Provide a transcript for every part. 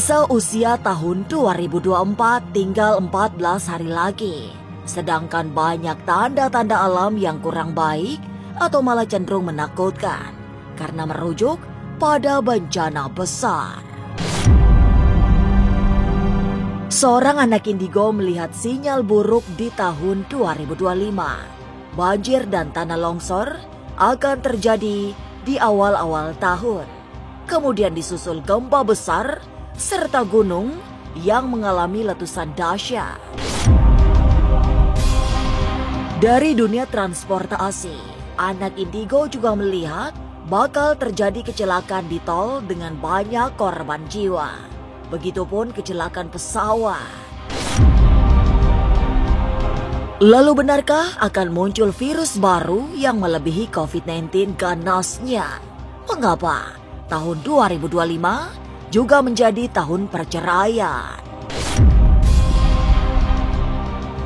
Sisa usia tahun 2024 tinggal 14 hari lagi. Sedangkan banyak tanda-tanda alam yang kurang baik atau malah cenderung menakutkan karena merujuk pada bencana besar. Seorang anak indigo melihat sinyal buruk di tahun 2025. Banjir dan tanah longsor akan terjadi di awal-awal tahun. Kemudian disusul gempa besar serta gunung yang mengalami letusan dahsyat. Dari dunia transportasi, anak indigo juga melihat bakal terjadi kecelakaan di tol dengan banyak korban jiwa. Begitupun kecelakaan pesawat. Lalu benarkah akan muncul virus baru yang melebihi COVID-19 ganasnya? Mengapa tahun 2025 juga menjadi tahun perceraian?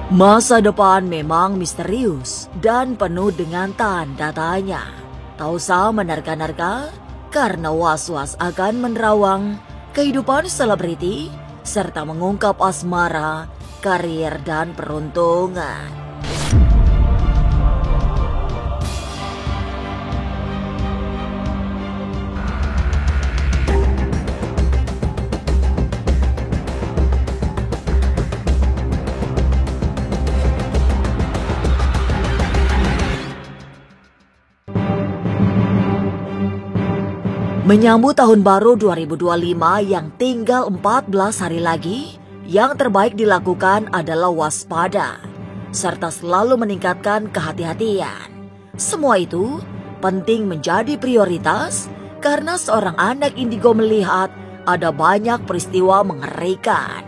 Masa depan memang misterius dan penuh dengan tanda tanya. Tak usah menerka-nerka karena was-was akan menerawang kehidupan selebriti serta mengungkap asmara, karir dan peruntungan. Menyambut tahun baru 2025 yang tinggal 14 hari lagi, yang terbaik dilakukan adalah waspada, serta selalu meningkatkan kehati-hatian. Semua itu penting menjadi prioritas karena seorang anak indigo melihat ada banyak peristiwa mengerikan.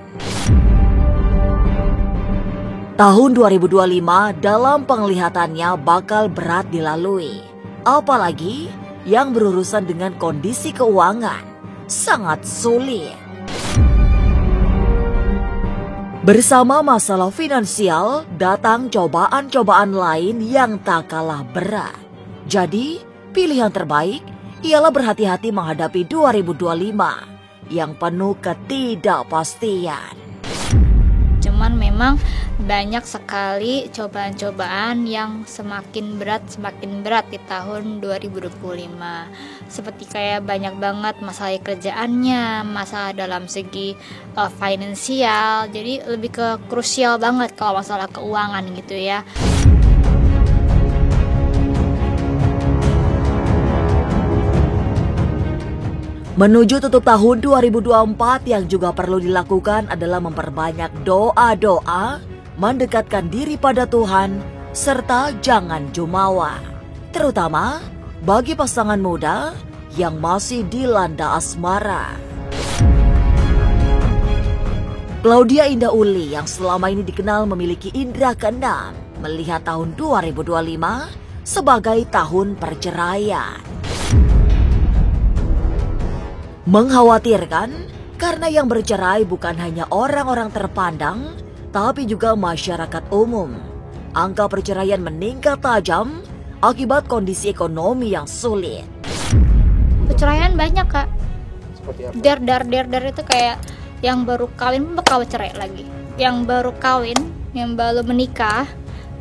Tahun 2025 dalam penglihatannya bakal berat dilalui, apalagi yang berurusan dengan kondisi keuangan, sangat sulit. Bersama masalah finansial, datang cobaan-cobaan lain yang tak kalah berat. Jadi, pilihan terbaik ialah berhati-hati menghadapi 2025 yang penuh ketidakpastian. Cuman memang banyak sekali cobaan-cobaan yang semakin berat di tahun 2025. Seperti kayak banyak banget masalah kerjaannya, masalah dalam segi finansial. Jadi lebih ke krusial banget kalau masalah keuangan gitu ya. Menuju tutup tahun 2024 yang juga perlu dilakukan adalah memperbanyak doa-doa, mendekatkan diri pada Tuhan, serta jangan jumawa. Terutama bagi pasangan muda yang masih dilanda asmara. Claudia Indah Uli yang selama ini dikenal memiliki indera keenam, melihat tahun 2025 sebagai tahun perceraian. Mengkhawatirkan karena yang bercerai bukan hanya orang-orang terpandang, tapi juga masyarakat umum. Angka perceraian meningkat tajam akibat kondisi ekonomi yang sulit. Perceraian banyak, Kak. Der itu kayak yang baru kawin bakal cerai lagi. Yang baru kawin, yang baru menikah,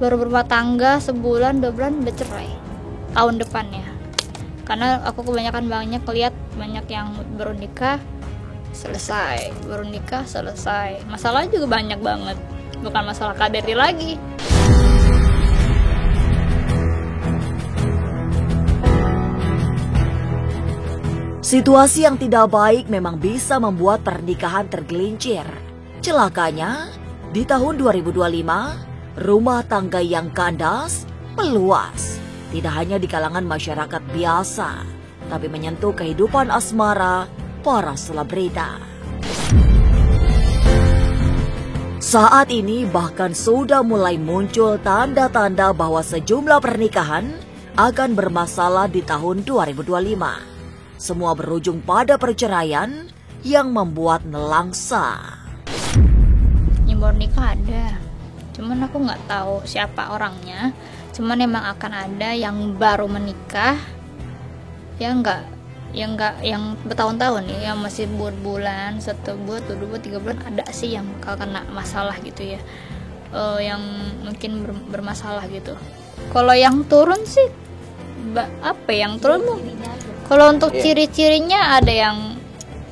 baru berumah tangga sebulan 2 bulan bercerai tahun depannya. Karena aku kebanyakan lihat banyak yang baru nikah selesai, masalah juga banyak banget, bukan masalah KBRI lagi. Situasi yang tidak baik memang bisa membuat pernikahan tergelincir. Celakanya, di tahun 2025, rumah tangga yang kandas meluas. Tidak hanya di kalangan masyarakat biasa, tapi menyentuh kehidupan asmara para selebritas. Saat ini bahkan sudah mulai muncul tanda-tanda bahwa sejumlah pernikahan akan bermasalah di tahun 2025. Semua berujung pada perceraian yang membuat nelangsa. Yang baru nikah ada, cuman aku nggak tahu siapa orangnya. Cuman emang akan ada yang baru menikah, yang bertahun-tahun ya, yang masih bulan-bulan, 1 bulan, 2 bulan, 3 bulan ada sih yang bakal kena masalah gitu ya, yang mungkin bermasalah gitu. Kalau yang turun sih yang turun tuh, kalau untuk ciri-cirinya ada yang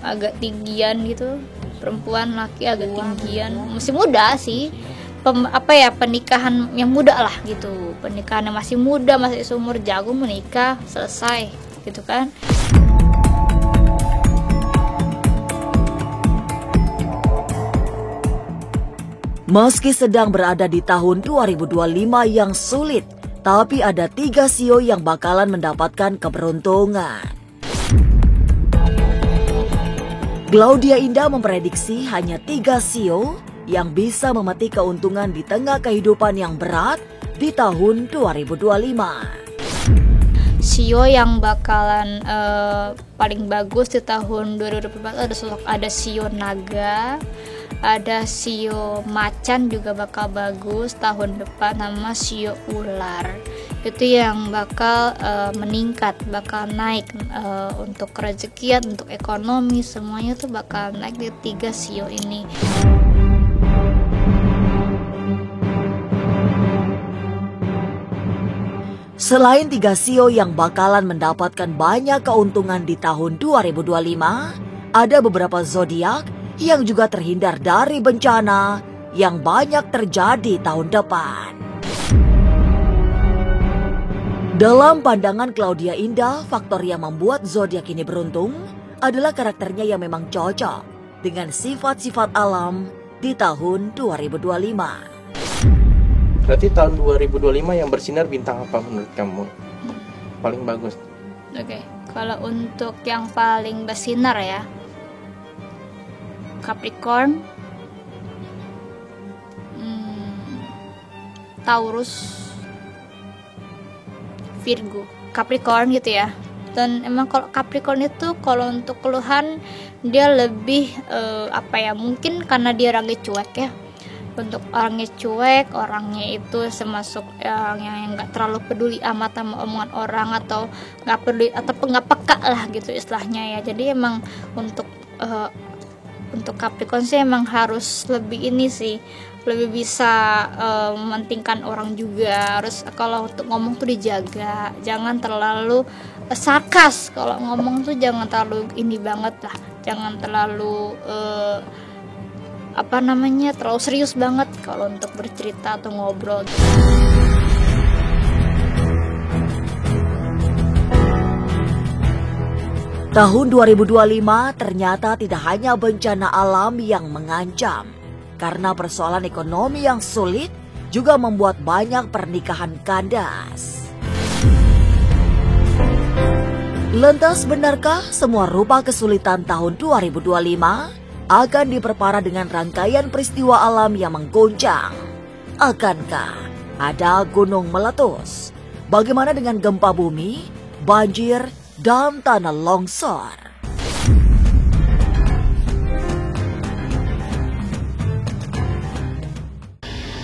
agak tinggian gitu, perempuan, laki agak tinggian, masih muda sih. Pernikahan yang muda lah gitu, pernikahan yang masih muda, masih seumur jagung menikah selesai gitu kan. Meski sedang berada di tahun 2025 yang sulit, tapi ada 3 sio yang bakalan mendapatkan keberuntungan. Claudia Indah memprediksi hanya 3 sio yang bisa memetik keuntungan di tengah kehidupan yang berat di tahun 2025. Sio yang bakalan paling bagus di tahun 2024 ada sio naga, ada sio macan juga bakal bagus tahun depan, sama sio ular. Itu yang bakal meningkat, bakal naik untuk rezekian, untuk ekonomi, semuanya tuh bakal naik di 3 sio ini. Selain 3 sio yang bakalan mendapatkan banyak keuntungan di tahun 2025, ada beberapa zodiak yang juga terhindar dari bencana yang banyak terjadi tahun depan. Dalam pandangan Claudia Indah, faktor yang membuat zodiak ini beruntung adalah karakternya yang memang cocok dengan sifat-sifat alam di tahun 2025. Berarti tahun 2025 yang bersinar bintang apa menurut kamu paling bagus? Oke, kalau untuk yang paling bersinar ya, Capricorn, Taurus, Virgo. Capricorn gitu ya. Dan emang kalau Capricorn itu kalau untuk keluhan dia lebih mungkin karena dia orangnya cuek ya. Untuk orangnya cuek, orangnya itu termasuk yang nggak terlalu peduli amat sama omongan orang, atau nggak peduli atau nggak peka lah gitu istilahnya ya. Jadi emang untuk Capricorn sih emang harus lebih ini sih, lebih bisa mementingkan orang juga. Harus kalau untuk ngomong tuh dijaga, jangan terlalu sarkas. Kalau ngomong tuh jangan terlalu ini banget lah, jangan terlalu terlalu serius banget kalau untuk bercerita atau ngobrol. Tahun 2025 ternyata tidak hanya bencana alam yang mengancam, karena persoalan ekonomi yang sulit juga membuat banyak pernikahan kandas. Lantas benarkah semua rupa kesulitan tahun 2025 akan diperparah dengan rangkaian peristiwa alam yang mengguncang? Akankah ada gunung meletus? Bagaimana dengan gempa bumi, banjir, dan tanah longsor?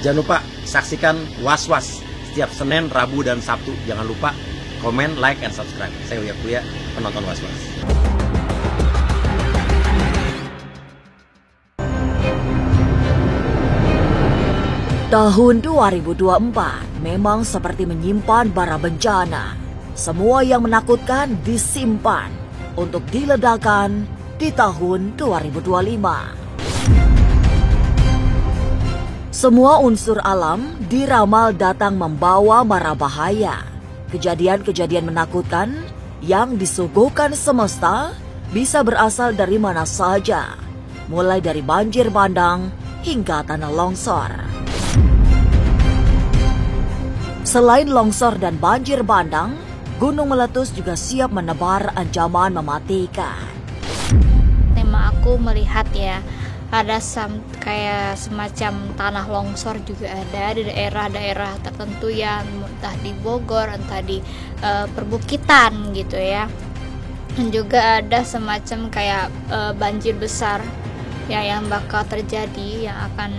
Jangan lupa saksikan Was-Was setiap Senin, Rabu, dan Sabtu. Jangan lupa komen, like, and subscribe. Saya Uya Kuya, penonton Was-Was. Tahun 2024 memang seperti menyimpan bara bencana. Semua yang menakutkan disimpan untuk diledakkan di tahun 2025. Semua unsur alam diramal datang membawa mara bahaya. Kejadian-kejadian menakutkan yang disuguhkan semesta bisa berasal dari mana saja, mulai dari banjir bandang hingga tanah longsor. Selain longsor dan banjir bandang, gunung meletus juga siap menebar ancaman mematikan. Tema aku melihat ya, ada kayak semacam tanah longsor juga ada di daerah-daerah tertentu, yang entah di Bogor, entah di perbukitan gitu ya. Dan juga ada semacam kayak banjir besar ya yang bakal terjadi, yang akan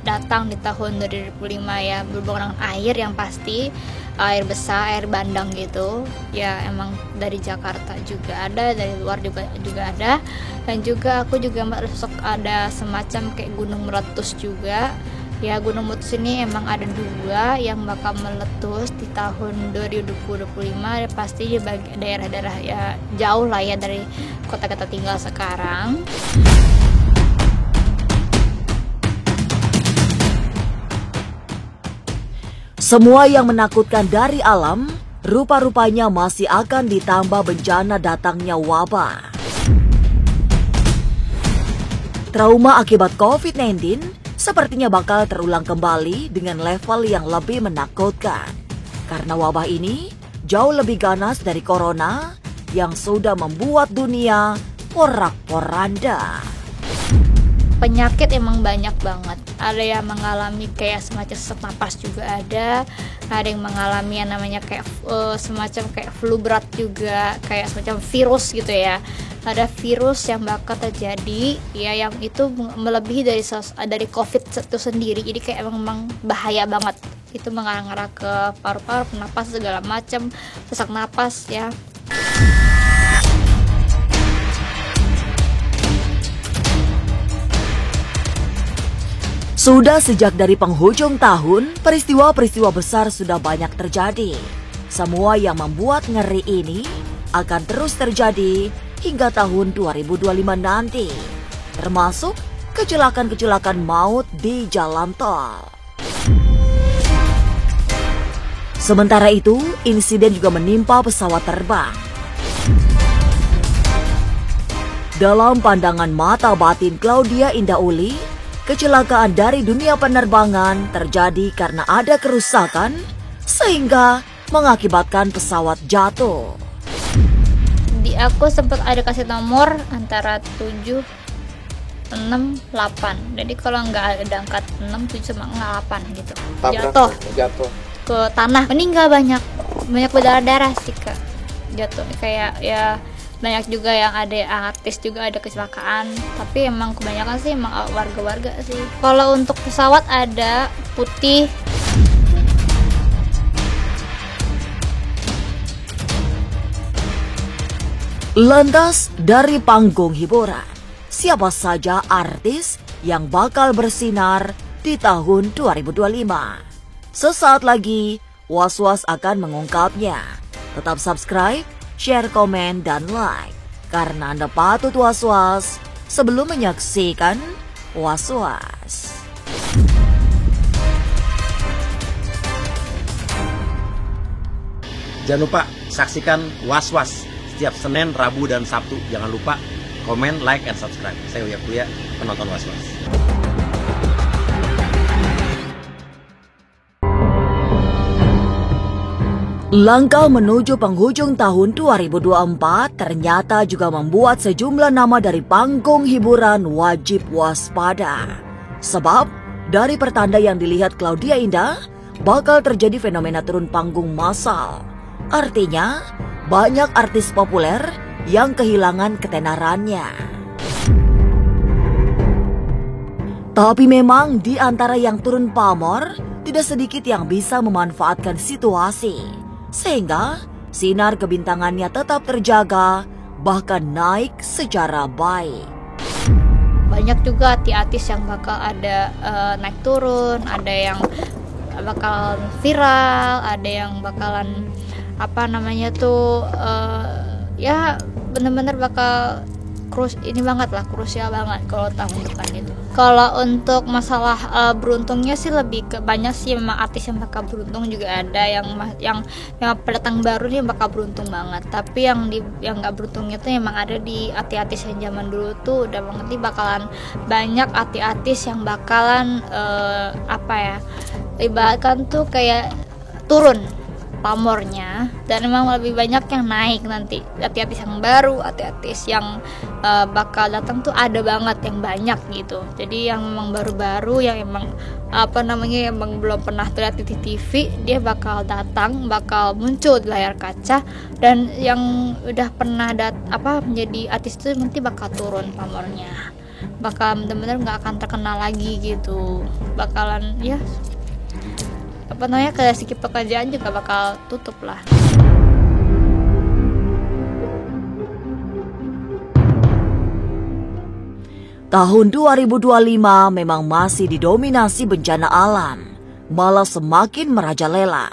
datang di tahun 2025 ya, berhubungan dengan air yang pasti. air besar, air bandang gitu ya. Emang dari Jakarta juga ada, dari luar juga ada. Dan juga aku juga masuk ada semacam kayak gunung meletus juga ya. Gunung meletus ini emang ada 2 yang bakal meletus di tahun 2025 ya, pasti di daerah-daerah ya jauh lah ya dari kota kita tinggal sekarang. Semua yang menakutkan dari alam, rupa-rupanya masih akan ditambah bencana datangnya wabah. Trauma akibat COVID-19 sepertinya bakal terulang kembali dengan level yang lebih menakutkan. Karena wabah ini jauh lebih ganas dari corona yang sudah membuat dunia porak-poranda. Penyakit emang banyak banget. Ada yang mengalami kayak semacam sesak napas juga ada yang mengalami yang namanya kayak semacam kayak flu berat juga, kayak semacam virus gitu ya. Ada virus yang bakal terjadi ya, yang itu melebihi dari COVID itu sendiri. Jadi kayak emang bahaya banget. Itu mengarah-arah ke paru-paru, napas segala macam, sesak napas ya. Sudah sejak dari penghujung tahun, peristiwa-peristiwa besar sudah banyak terjadi. Semua yang membuat ngeri ini akan terus terjadi hingga tahun 2025 nanti. Termasuk kecelakaan-kecelakaan maut di jalan tol. Sementara itu, insiden juga menimpa pesawat terbang. Dalam pandangan mata batin Claudia Indah Uli, kecelakaan dari dunia penerbangan terjadi karena ada kerusakan sehingga mengakibatkan pesawat jatuh. Di aku sempat ada kasih nomor antara 7, 6, 8. Jadi kalau nggak ada angkat 6, 7 sama 8 gitu. Jatuh ke tanah, meninggal banyak berdarah-darah sih Kak. Jatuh kayak ya. Banyak juga yang ada artis juga ada kecelakaan, tapi emang kebanyakan sih emang warga-warga sih. Kalau untuk pesawat ada putih. Lantas dari panggung hiburan, siapa saja artis yang bakal bersinar di tahun 2025? Sesaat lagi Was-Was akan mengungkapnya. Tetap subscribe, share, komen, dan like. Karena Anda patut was-was sebelum menyaksikan Was-Was. Jangan lupa saksikan Was-Was setiap Senin, Rabu, dan Sabtu. Jangan lupa komen, like, and subscribe. Saya Uya Kuliah, penonton Was-Was. Langkah menuju penghujung tahun 2024 ternyata juga membuat sejumlah nama dari panggung hiburan wajib waspada. Sebab dari pertanda yang dilihat Claudia Indah, bakal terjadi fenomena turun panggung massal. Artinya, banyak artis populer yang kehilangan ketenarannya. Tapi memang di antara yang turun pamor, tidak sedikit yang bisa memanfaatkan situasi. Sehingga sinar kebintangannya tetap terjaga, bahkan naik secara baik. Banyak juga artis yang bakal ada naik turun, ada yang bakalan viral, ada yang bakalan ya bener-bener bakal krusial banget kalau tahun depan itu. Kalau untuk masalah beruntungnya sih lebih ke banyak sih memang artis yang bakal beruntung, juga ada yang pendatang baru nih bakal beruntung banget. Tapi yang nggak beruntungnya tuh memang ada di artis yang zaman dulu tuh udah banget nih bakalan banyak artis yang bakalan ibaratkan tuh kayak turun pamornya, dan memang lebih banyak yang naik nanti. Artis yang baru, artis yang bakal datang tuh ada banget yang banyak gitu. Jadi yang memang baru-baru, yang emang emang belum pernah terlihat di TV, dia bakal datang, bakal muncul di layar kaca, dan yang udah pernah menjadi artis itu nanti bakal turun pamornya, bakal benar-benar nggak akan terkenal lagi gitu, bakalan ya ke segi pekerjaan juga bakal tutup lah. Tahun 2025 memang masih didominasi bencana alam, malah semakin merajalela.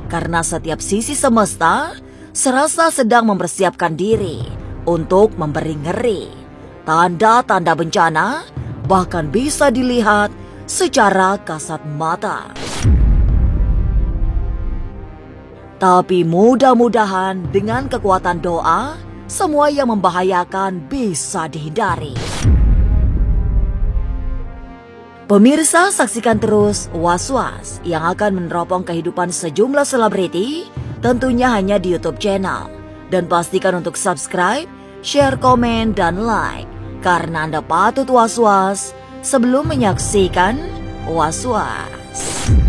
Karena setiap sisi semesta serasa sedang mempersiapkan diri untuk memberi ngeri. Tanda-tanda bencana bahkan bisa dilihat secara kasat mata. Tapi mudah-mudahan dengan kekuatan doa, semua yang membahayakan bisa dihindari. Pemirsa, saksikan terus Was-Was yang akan meneropong kehidupan sejumlah selebriti, tentunya hanya di YouTube channel. Dan pastikan untuk subscribe, share, komen, dan like, karena Anda patut was-was sebelum menyaksikan Was-Was.